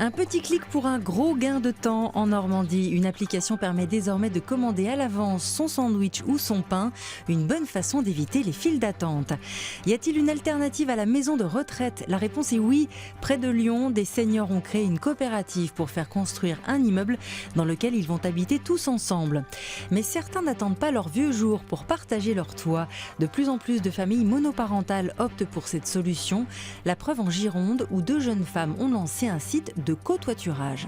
Un petit clic pour un gros gain de temps en Normandie. Une application permet désormais de commander à l'avance son sandwich ou son pain. Une bonne façon d'éviter les files d'attente. Y a-t-il une alternative à la maison de retraite? La réponse est oui. Près de Lyon, des seniors ont créé une coopérative pour faire construire un immeuble dans lequel ils vont habiter tous ensemble. Mais certains n'attendent pas leur vieux jour pour partager leur toit. De plus en plus de familles monoparentales optent pour cette solution. La preuve en Gironde, où 2 jeunes femmes ont lancé un site de cotoiturage.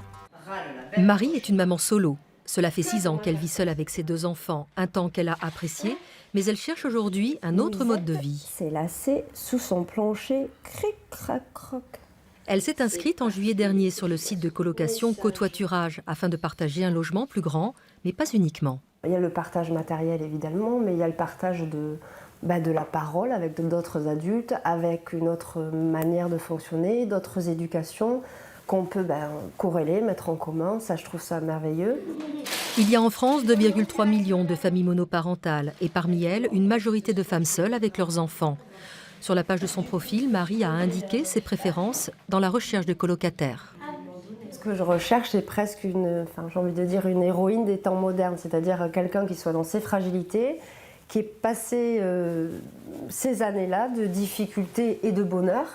Marie est une maman solo. Cela fait 6 ans qu'elle vit seule avec ses 2 enfants, un temps qu'elle a apprécié, mais elle cherche aujourd'hui un autre mode de vie. C'est lacé sous son plancher, cric, crac, croc. Elle s'est inscrite en juillet dernier sur le site de colocation Cotoiturage afin de partager un logement plus grand, mais pas uniquement. Il y a le partage matériel évidemment, mais il y a le partage de la parole avec d'autres adultes, avec une autre manière de fonctionner, d'autres éducations qu'on peut corréler, mettre en commun. Ça, je trouve ça merveilleux. Il y a en France 2,3 millions de familles monoparentales et parmi elles, une majorité de femmes seules avec leurs enfants. Sur la page de son profil, Marie a indiqué ses préférences dans la recherche de colocataires. Ce que je recherche, c'est presque une héroïne des temps modernes, c'est-à-dire quelqu'un qui soit dans ses fragilités, qui ait passé ces années-là de difficultés et de bonheur,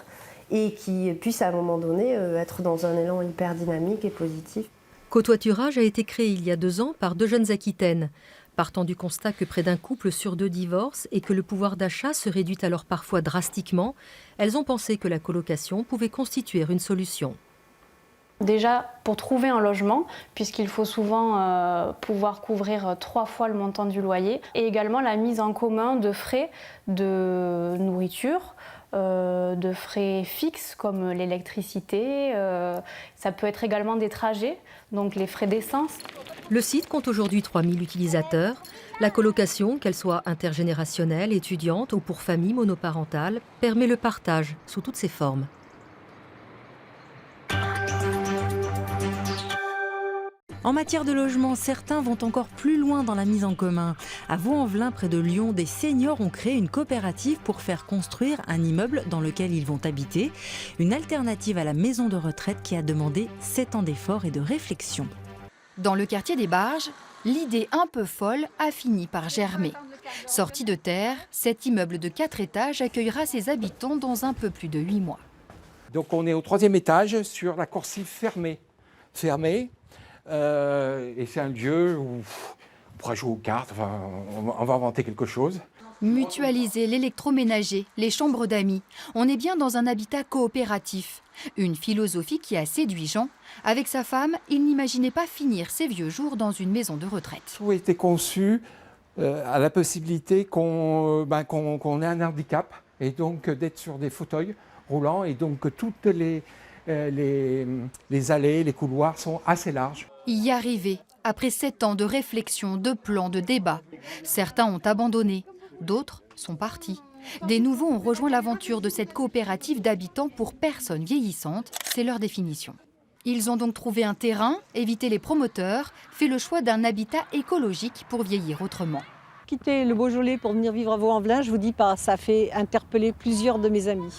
et qui puisse à un moment donné être dans un élan hyper dynamique et positif. Cotoiturage a été créé il y a 2 ans par 2 jeunes Aquitaines. Partant du constat que près d'un couple sur 2 divorce et que le pouvoir d'achat se réduit alors parfois drastiquement, elles ont pensé que la colocation pouvait constituer une solution. Déjà, pour trouver un logement, puisqu'il faut souvent pouvoir couvrir 3 fois le montant du loyer, et également la mise en commun de frais de nourriture, de frais fixes comme l'électricité, ça peut être également des trajets, donc les frais d'essence. Le site compte aujourd'hui 3000 utilisateurs. La colocation, qu'elle soit intergénérationnelle, étudiante ou pour famille monoparentale, permet le partage sous toutes ses formes. En matière de logement, certains vont encore plus loin dans la mise en commun. À Vaux-en-Velin, près de Lyon, des seniors ont créé une coopérative pour faire construire un immeuble dans lequel ils vont habiter. Une alternative à la maison de retraite qui a demandé 7 ans d'efforts et de réflexion. Dans le quartier des Barges, l'idée un peu folle a fini par germer. Sorti de terre, cet immeuble de 4 étages accueillera ses habitants dans un peu plus de 8 mois. Donc on est au 3e étage sur la coursive fermée. Et c'est un lieu où on pourra jouer aux cartes, on va inventer quelque chose. Mutualiser l'électroménager, les chambres d'amis. On est bien dans un habitat coopératif. Une philosophie qui a séduit Jean. Avec sa femme, il n'imaginait pas finir ses vieux jours dans une maison de retraite. Tout a été conçu à la possibilité qu'on ait un handicap et donc d'être sur des fauteuils roulants et donc que toutes les allées, les couloirs sont assez larges. Y arriver, après 7 ans de réflexion, de plans, de débats. Certains ont abandonné, d'autres sont partis. Des nouveaux ont rejoint l'aventure de cette coopérative d'habitants pour personnes vieillissantes, c'est leur définition. Ils ont donc trouvé un terrain, évité les promoteurs, fait le choix d'un habitat écologique pour vieillir autrement. Quitter le Beaujolais pour venir vivre à Vaux-en-Velin, je vous dis pas, ça fait interpeller plusieurs de mes amis.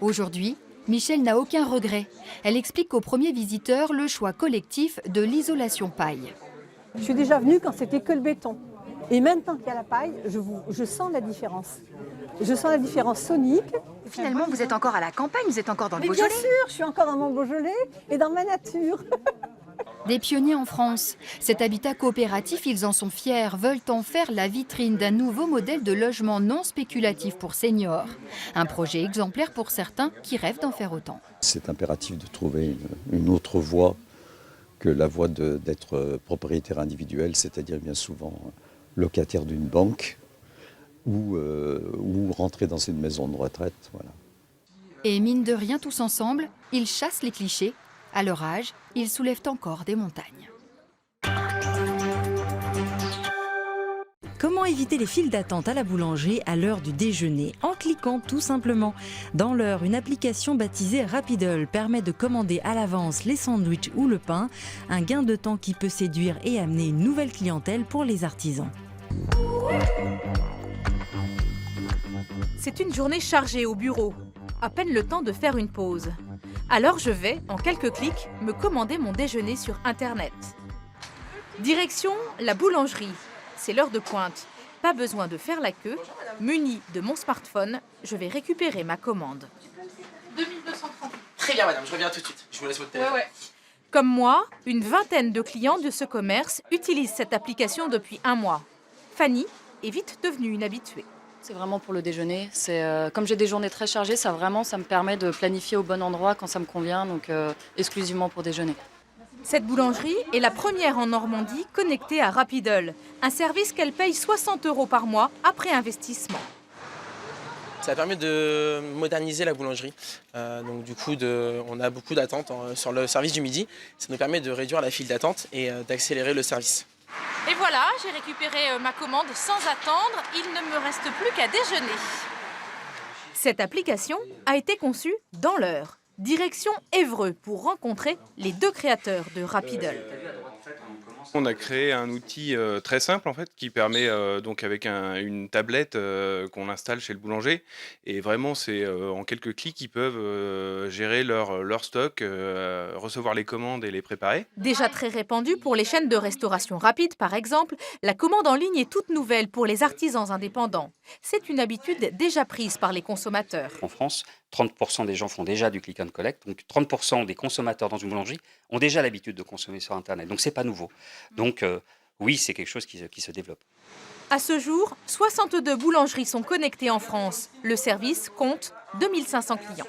Aujourd'hui, Michel n'a aucun regret. Elle explique aux premiers visiteurs le choix collectif de l'isolation paille. Je suis déjà venue quand c'était que le béton. Et maintenant qu'il y a la paille, je sens la différence. Je sens la différence sonique. Finalement, vous êtes encore à la campagne, vous êtes encore dans le Beaujolais. Bien sûr, je suis encore dans mon Beaujolais et dans ma nature. Des pionniers en France. Cet habitat coopératif, ils en sont fiers, veulent en faire la vitrine d'un nouveau modèle de logement non spéculatif pour seniors. Un projet exemplaire pour certains qui rêvent d'en faire autant. C'est impératif de trouver une autre voie que la voie d'être propriétaire individuel, c'est-à-dire bien souvent locataire d'une banque ou rentrer dans une maison de retraite. Voilà. Et mine de rien, tous ensemble, ils chassent les clichés. À leur âge, ils soulèvent encore des montagnes. Comment éviter les files d'attente à la boulangerie à l'heure du déjeuner? En cliquant tout simplement. Dans l'heure, une application baptisée Rapiddle permet de commander à l'avance les sandwichs ou le pain, un gain de temps qui peut séduire et amener une nouvelle clientèle pour les artisans. C'est une journée chargée au bureau. À peine le temps de faire une pause. Alors je vais, en quelques clics, me commander mon déjeuner sur Internet. Direction la boulangerie. C'est l'heure de pointe. Pas besoin de faire la queue. Muni de mon smartphone, je vais récupérer ma commande. 2230. Très bien madame, je reviens tout de suite. Je vous laisse votre téléphone. Ouais. Comme moi, une vingtaine de clients de ce commerce utilisent cette application depuis 1 mois. Fanny est vite devenue une habituée. C'est vraiment pour le déjeuner. Comme j'ai des journées très chargées, ça me permet de planifier au bon endroit quand ça me convient, donc exclusivement pour déjeuner. Cette boulangerie est la première en Normandie connectée à Rapiddle, un service qu'elle paye 60 € par mois après investissement. Ça permet de moderniser la boulangerie. Donc du coup, on a beaucoup d'attentes sur le service du midi. Ça nous permet de réduire la file d'attente et d'accélérer le service. Et voilà, j'ai récupéré ma commande sans attendre. Il ne me reste plus qu'à déjeuner. Cette application a été conçue dans l'heure. Direction Évreux pour rencontrer les 2 créateurs de Rapiddle. On a créé un outil très simple en fait qui permet donc avec une tablette qu'on installe chez le boulanger et vraiment c'est en quelques clics ils peuvent gérer leur stock, recevoir les commandes et les préparer. Déjà très répandu pour les chaînes de restauration rapide par exemple, la commande en ligne est toute nouvelle pour les artisans indépendants. C'est une habitude déjà prise par les consommateurs. En France, 30% des gens font déjà du click and collect, donc 30% des consommateurs dans une boulangerie ont déjà l'habitude de consommer sur Internet, donc c'est pas nouveau. Donc oui, c'est quelque chose qui se développe. À ce jour, 62 boulangeries sont connectées en France. Le service compte 2500 clients.